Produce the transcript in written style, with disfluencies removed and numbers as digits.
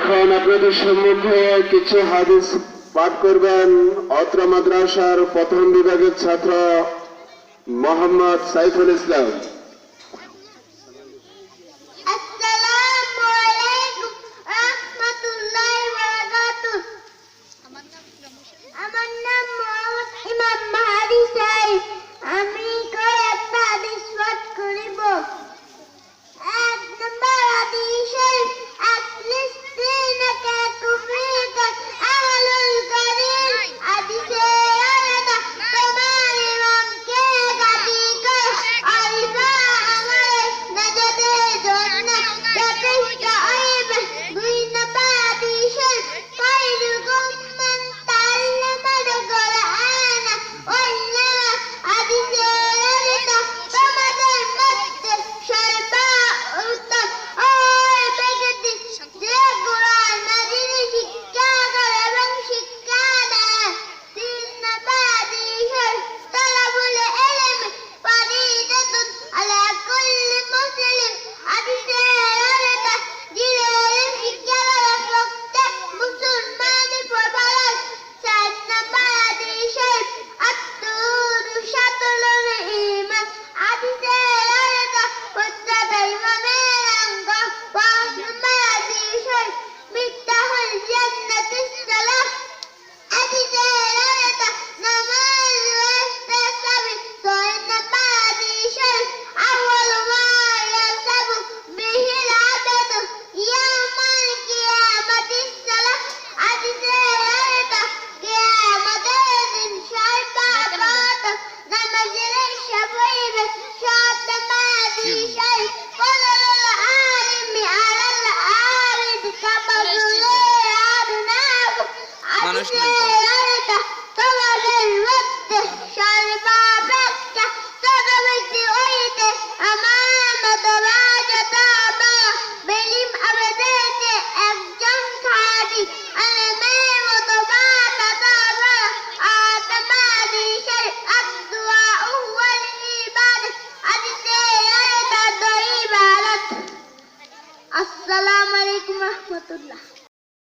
এখন আপনাদের সম্মুখে কিছু হাদিস পাঠ করবেন অত্র মাদ্রাসার প্রথম বিভাগের ছাত্র মোহাম্মদ সাইফুল ইসলাম। আমার নাম মোহাম্মদ ইমাম মাহাদি সাহেব। আমি কয়েকটা হাদিস পাঠ করিব। 1 নম্বর হাদিস শরীফ আতলিস্তিনাকা কুফরিকা আহলুল কারিম। হাদিসে আলাদা তোমার ইমামকে গাদি কর আলিফা আমার নাজাতের জন্য যথেষ্ট হইবে। 2 নম্বর হাদিস শরীফ খায়রুকুম মান তাআল্লামাল কুরআনা ওয়াল্লাহ। হাদিসে আলাদা তোমাদের মধ্যে সর্বোত্তম ওই ব্যক্তি যে কুরআন মাজিদ শিক্ষা করে এবং শিক্ষা দেয়। 3 নম্বর হাদিস শরীফ তালাবুল ইলমি ফরিদাতুন আলা কুল্লি মুসলিম। হাদিসে আলাদা দিনের শিক্ষা করা প্রত্যেক মুসলমানের ফরজ। 4 নম্বর হাদিস শরীফ আত-তুরু শাতরুল ঈমান। হাদিসে আলাদা প্রত্যেক ইমানের অঙ্গ। 5 নম্বর হাদিস শরীফ মিফতাহুল জান্নাতিস সালাহ। হাদিসে আলাদা নামাজ ওয়াস্তা সাবিল। 6 নম্বর হাদিস শরীফ আউয়ালু মা ইয়াসাবু বিহিল আবাদু ইয়াউমাল কিয়ামাতিস সালাহ। হাদিসে আলাদা কিয়ামতের দিন সর্বপ্রথম নামাজের হিসাব হইবে। 7 নম্বর হাদিস শরীফ ফাদলুল আলিমি আলাল আবিদ কাফাদুল আবনাহু। হাদিসে আলাদা তোমাদের মধ্যে সর্বাপেক্ষা ছোট ব্যক্তি হইতে আমার মতো বাধ্যতা বেলিম আবেদেরকে একজন খাদি আলেমের মতো বাধ্যতা। 8 নম্বর হাদিস শরীফ আদ-দুআউ ওয়াল ইবাদাত। হাদিসে আলাদা দুই ইবাদত। আসসালামু আলাইকুম ওয়া রাহমাতুল্লাহ।